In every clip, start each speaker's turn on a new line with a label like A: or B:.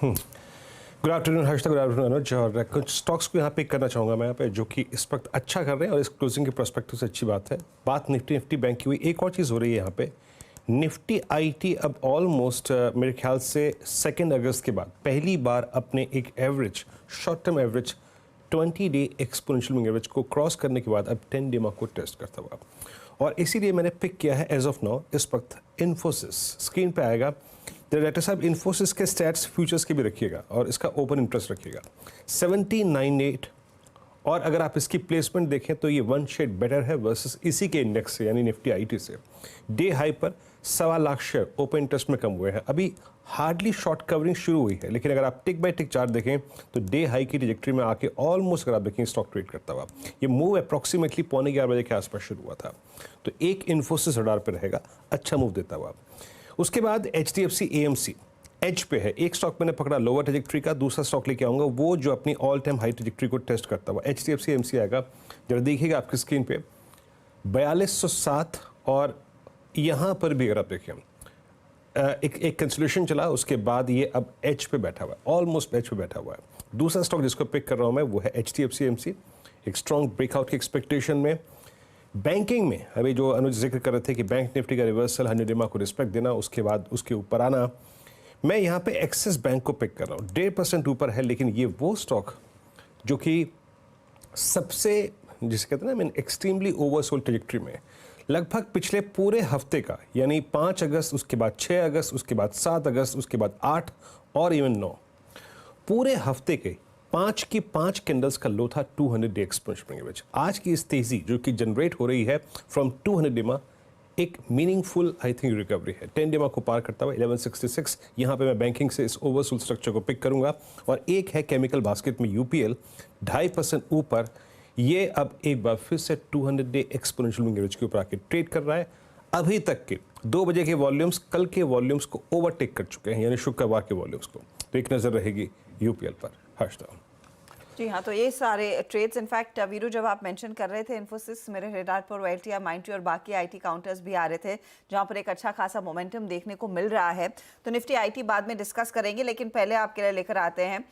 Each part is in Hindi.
A: गुड आफ्टरनून हर्ष, गुड आफ्टरनून अनुज। और कुछ स्टॉक्स को यहाँ पिक करना चाहूँगा मैं यहाँ पे, जो कि इस वक्त अच्छा कर रहे हैं और इस क्लोजिंग के प्रोस्पेक्टिव से अच्छी बात है। बात निफ्टी बैंक की हुई, एक और चीज़ हो रही है यहाँ पे। निफ्टी आईटी अब ऑलमोस्ट मेरे ख्याल से 2 अगस्त के बाद पहली बार अपने एक average, short term average 20 day exponential moving average को क्रॉस करने के बाद अब 10 डे मार्क को टेस्ट करता हुआ, और इसीलिए मैंने पिक किया है एज ऑफ नाउ इस वक्त इन्फोसिस। स्क्रीन पे आएगा डायरेक्टर साहब, इन्फोसिस के स्टैट्स फ्यूचर्स के भी रखिएगा और इसका ओपन इंटरेस्ट रखिएगा 1798, और अगर आप इसकी प्लेसमेंट देखें तो ये 1 शेड बेटर है वर्सेस इसी के इंडेक्स से, यानी निफ्टी आईटी से। डे हाई पर 1.25 लाख शेयर ओपन इंटरेस्ट में कम हुए हैं। अभी हार्डली शॉर्ट कवरिंग शुरू हुई है, लेकिन अगर आप टिक बाय टिक चार्ट देखें तो डे हाई की ट्रैजेक्टरी में आके ऑलमोस्ट अगर आप देखें स्टॉक ट्रेड करता हुआ, ये मूव अप्रॉक्सीमेटली 11:15 बजे के आसपास शुरू हुआ था। तो एक इन्फोसिस रडार पर रहेगा, अच्छा मूव देता हुआ। उसके बाद HDFC AMC एज पे है। एक स्टॉक मैंने पकड़ा लोअर ट्रैजेक्टरी का, दूसरा स्टॉक लेके आऊँगा वो जो अपनी ऑल टाइम हाई ट्रैजेक्टरी को टेस्ट करता हुआ। HDFC AMC आएगा, जरा देखिएगा आपकी स्क्रीन पे 4207, और यहाँ पर भी अगर आप देखें एक कंसोलिडेशन चला, उसके बाद ये अब एच पे बैठा हुआ है, ऑलमोस्ट एच पे बैठा हुआ है। दूसरा स्टॉक जिसको पिक कर रहा हूँ मैं वो है HDFC AMC, एक स्ट्रॉन्ग ब्रेकआउट की एक्सपेक्टेशन में। बैंकिंग में अभी जो अनुज जिक्र कर रहे थे कि बैंक निफ्टी का रिवर्सल 100 डे को रिस्पेक्ट देना, उसके बाद उसके ऊपर आना, मैं यहाँ पे एक्सिस बैंक को पिक कर रहा हूँ। 1.5% ऊपर है, लेकिन ये वो स्टॉक जो कि सबसे, जिसे कहते हैं ना, मीन एक्सट्रीमली ओवरसोल्ड ट्रैजेक्टरी में लगभग पिछले पूरे हफ्ते का, यानी 5 अगस्त, उसके बाद 6 अगस्त, उसके बाद 7 अगस्त, उसके बाद 8 और इवन 9, पूरे हफ्ते के 5 की 5 कैंडल्स का लो था 200 डे एक्सपोनेंशियल मूविंग एवरेज। आज की इस तेजी जो कि जनरेट हो रही है फ्रॉम 200 डे में, एक मीनिंगफुल आई थिंक रिकवरी है। 10 डे को पार करता हुआ 1166, यहाँ पे मैं बैंकिंग से इस ओवरसोल्ड स्ट्रक्चर को पिक करूंगा। और एक है केमिकल बास्केट में UPL 2.5% ऊपर, ये अब एक बार फिर से 200 डे एक्सपोनेंशियल मूविंग एवरेज के ऊपर आके ट्रेड कर रहा है। अभी तक के 2 बजे के वॉल्यूम्स कल के वॉल्यूम्स को ओवरटेक कर चुके हैं, यानी शुक्रवार के वॉल्यूम्स को। तो एक नजर रहेगी UPL पर। हर्षदा
B: जी हाँ, तो ये सारे ट्रेड्स, इनफैक्ट वीरू जब आप मेंशन कर रहे थे इन्फोसिस, मेरे रेडार पर LTI, माइंडट्री और बाकी आईटी काउंटर्स भी आ रहे थे जहाँ पर एक अच्छा खासा मोमेंटम देखने को मिल रहा है। तो निफ्टी आईटी बाद में डिस्कस करेंगे, लेकिन पहले आपके लिए लेकर आते हैं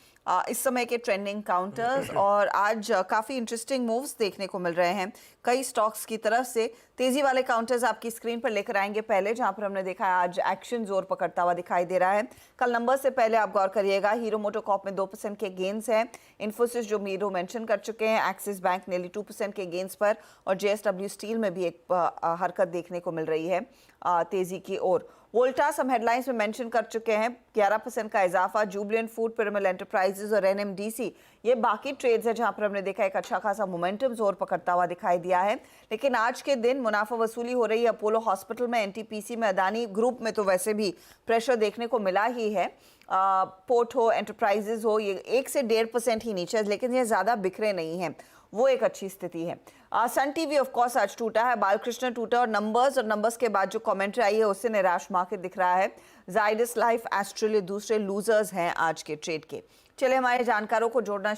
B: इस समय के ट्रेंडिंग काउंटर्स। और आज काफ़ी इंटरेस्टिंग मूव्स देखने को मिल रहे हैं कई स्टॉक्स की तरफ से। तेजी वाले काउंटर्स आपकी स्क्रीन पर लेकर आएंगे पहले, जहां पर हमने देखा है आज एक्शन जोर पकड़ता हुआ दिखाई दे रहा है। कल नंबर से पहले आप गौर करिएगा, हीरो मोटोकॉर्प में 2% के गेन्स हैं, इन्फोसिस जो मीरो मेंशन कर चुके हैं, एक्सिस बैंक नेली 2% के गेन्स पर, और JSW स्टील में भी एक हरकत देखने को मिल रही है तेजी की ओर। वोल्टास हम हेडलाइंस में मेंशन कर चुके हैं, 11% का इजाफा। जुबिलेंट फूड, पिरामल एंटरप्राइजेज और NMDC, ये बाकी ट्रेड्स है जहां पर हमने देखा एक अच्छा खासा मोमेंटम जोर पकड़ता हुआ दिखाई दिया है। लेकिन आज के दिन मुनाफा वसूली हो रही है अपोलो हॉस्पिटल में, NTPC में, अदानी ग्रुप में तो वैसे भी प्रेशर देखने को मिला ही है। पोर्ट हो, एंटरप्राइजेज हो, ये 1 से 1.5% ही नीचे, लेकिन ये ज्यादा बिखरे नहीं हैं, वो एक अच्छी स्थिति है। सन टीवी ऑफ कोर्स आज टूटा है, बालकृष्ण टूटा, और नंबर्स के बाद जो कमेंट्री आई है उससे निराश मार्केट दिख रहा है। जाइडस लाइफ, एस्ट्रेलिया दूसरे लूजर्स हैं आज के ट्रेड के। चले हमारे जानकारों को जोड़ना